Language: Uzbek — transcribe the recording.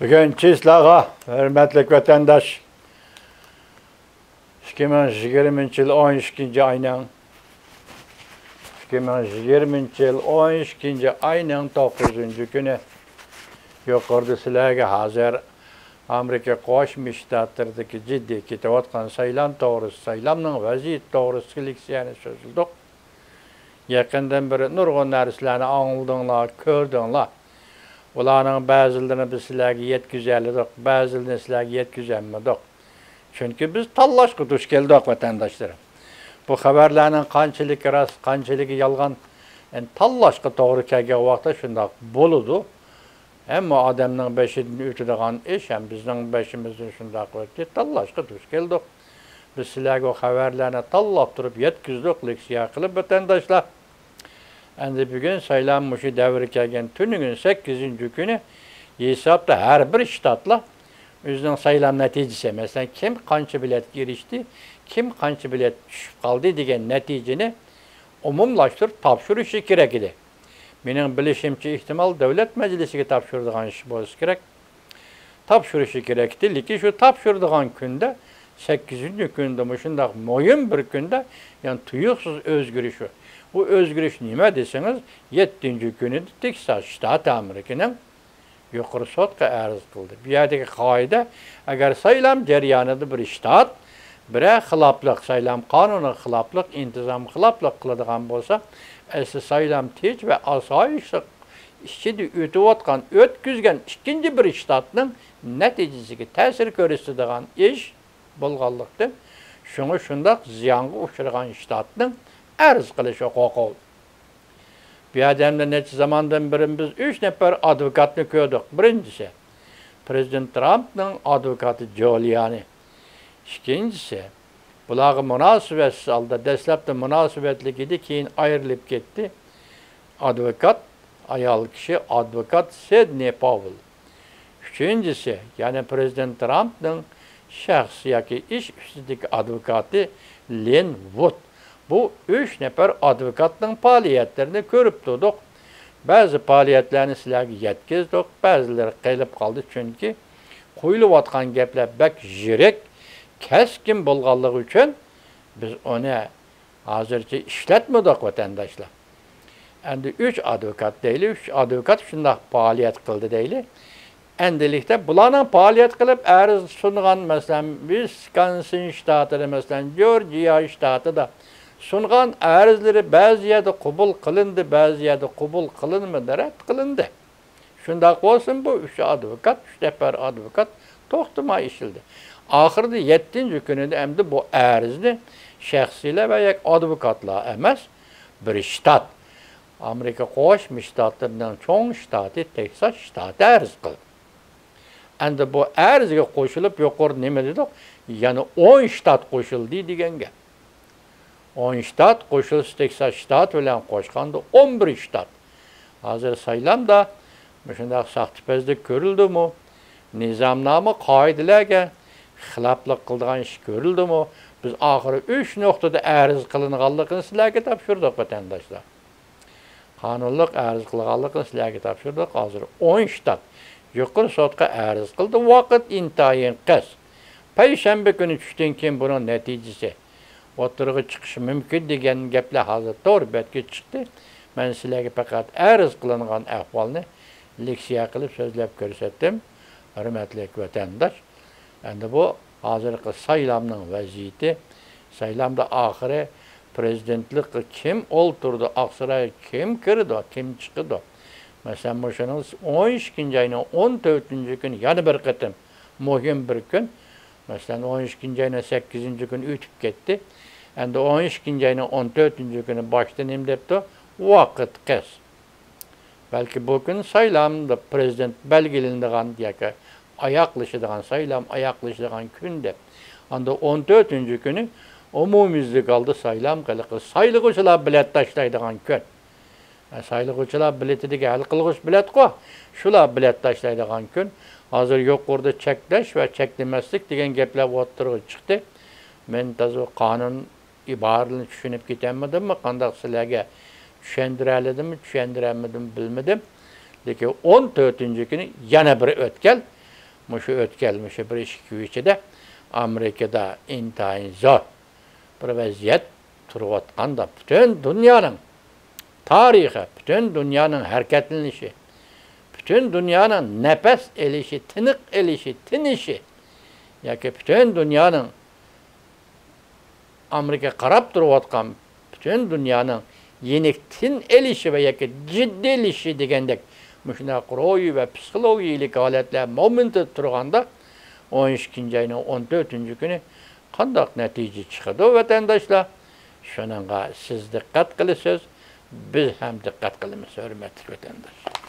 Bugün Çislağa, hürmetli vatandaş, 2020 yıl 12. ayının 2020 yıl 12. ayının 9. günü yukarıda sizlerge hazır Amerika Qo'shma Shtatlaridagi ciddi ketayotgan saylam to'g'risi, saylamning vaziyati to'g'risida leksiyani so'zildik. Yaqindan beri nurg'un narsalarni angladinglar, ko'rdinglar. Ularning ba'zilarini biz sizlarga yetkazdik, ba'zilarini sizlarga yetkazolmadik. Chunki biz tanlashga duch keldik vatandoshlar. Bu xabarlarning qanchalik rost, qanchalik yolg'on, tanlashga to'g'ri kelgan vaqtda shunday bo'ladi. Hem adamның beşinden ötüdüğün iş, hem bizden beşimizden şundak vakti tallaşkı düz geldik. Biz sizlerge o haberlerine tallap durup yetkizdik, leksiya kılıp vatandaşlar. Endi bugün saylanmışı devri kelgen tününün 8. günü hesapta her bir ştatla özünün saylan neticesi. Mesela kim kançı bilet girişti, kim kançı bilet düşüp kaldı degen neticeni umumlaştırıp tapşırışı gerek idi. Benim bilişimçi ihtimal devlet meclisiga tapşırdığan iş bolsa gerek. Tapşırışı gerekti. Leki şu tapşırdığan günde 8. günde şundaq moyun bir günde yani tuyuksuz özgürüşü. Bu özgürüş nime deseniz 7. günü Texas Ştat Amerika'nın yukarı sotqa arz kıldı. Bu yerdeki kaide eğer saylam jarayonida bir ştat bir xiloflik saylam qonuni xiloflik intizom xiloflik qiladigan bo'lsa asli saylam tinch ve asoyishli ichida o'tayotgan o'tkazgan ikkinchi bir shtatning natijasiga ta'sir ko'rsatadigan ish bo'lganlikdan shunga shundoq ziyonga uchragan shtatning arz qilish huquqi. Bu yerda necha zamondan beri biz 3 nafar advokatni ko'rdik. Birinchisi Prezident Trumpning advokati Giuliani. İkincisi, bularga münasibetsiz aldı. Dastlabda münasibetlik idi, keyin ayrılıp gitti. Advokat, ayol kishi advokat Sidney Powell. Üçüncüsü, yani Prezident Trump'ның şahsi yoki iş ustidagi advokati Len Wood. Bu 3 nafar advokatning faoliyatlarini ko'rib turdik. Ba'zi faoliyatlarni sizlarga yetkazdik, ba'zilari qilib qoldi chunki qo'yilayotgan gaplar bak yirik, keskin bo'lganligi uchun biz onu hozircha ishlatmadik vatandaşlar. Endi 3 advokat deyli, 3 advokat shunday faoliyat qildi deyli. Endilikda bularning faoliyat qilib arz sungan masalan Wisconsin shtatida, masalan Georgia shtatida sungan arzlari ba'zi yerda qabul qilindi, ba'zi yerda qabul qilinmadi, rad qilindi. Shunday bo'lsin bu 3 advokat, 3 nafar advokat to'xtamay ishildi. Ahırda 7. günündə əmdi bu ərzni şəxsilə və ya advokatlar emas, bir ştat. Amerika Qo'shma Shtatlarının çoğun ştatı Texas ştatı ərz qıldı. Əndi bu ərzə qoşulub yuqarı nima dedik? Yəni 10 ştat qoşuldu degan gap. 10 ştat qoşulsa Texas ştat bilan qo'shganda 11 ştat. Hozir saylamda shunday saxtipazlik ko'rildimi? Nizomnoma qoidalarga xiloflik qildigan ish ko'rildimi? Biz oxiri 3 nuqtada arz qilinganligini sizlarga topshirdik vatandoshlar. Qonunlik arz qilinganligini sizlarga topshirdik. Hozir 10 shtat yuqori sotqa arz qildi. Vaqt intayin qis. Payshanba kuni tushdan keyin buning natijasi o'tirg'i chiqishi mumkin degan gaplar hozir to'g'ri betga chiqdi. Men sizlarga faqat arz qilingan ahvolni leksiya qilib so'zlab ko'rsatdim. Hurmatli vatandosh, endi bu hozirgi saylamning vaziyati, saylamda oxiri prezidentlik kim o'ltirdi, Oqsaroy kim kirdi, kim chiqdi. Masalan, o'shaning 12 ayning 14 kuni yana bir qatim muhim bir kun. Masalan, 12 ayning 8 kuni o'tib ketdi. Endi 12 ayning 14 kuni boshdan nima debdi? Vaqt qis. Belki bu gün saylamda prezident belgilendiğin yoki ayaqlaşıdığan saylam ayaqlaşıdığan günde. Anda 14. günü umumizlik aldı saylam qiliqi. Saylıqçılar bilet taşlaydigan gün. Saylıqçılar biletidagi hal qilg'ish bilet qo'y. Shular bilet taşlaydigan gün. Hozir yuqorida cheklash va cheklamaslik degan gaplar o'tirib chiqdi. Men tazo qonun iboralarini tushunib ketammadimmi? Qanday sizlarga tushuntiraldim, tushuntiramadim bilmadim. Lekin 14. günü yana bir o'tgan Muşu ötkelmişi bir işki içinde Amerika'da intayin zor bir vaziyet turvatqanda bütün dünyanın tarihi, bütün dünyanın hareketlenişi, bütün dünyanın nefes elişi, tınık elişi, tinişi, yaki bütün dünyanın Amerika qarab turvatqan bütün dünyanın yeniktin elişi ve yaki ciddi elişi degendek müşuna kuroyu ve psikolojik haletler momenti turganda 12. ayının 14. günü qandaq netice çıkıdı vatandaşlar. Şununla siz dikkat kılısınız, biz hem dikkat kılımız hürmetli vatandaş.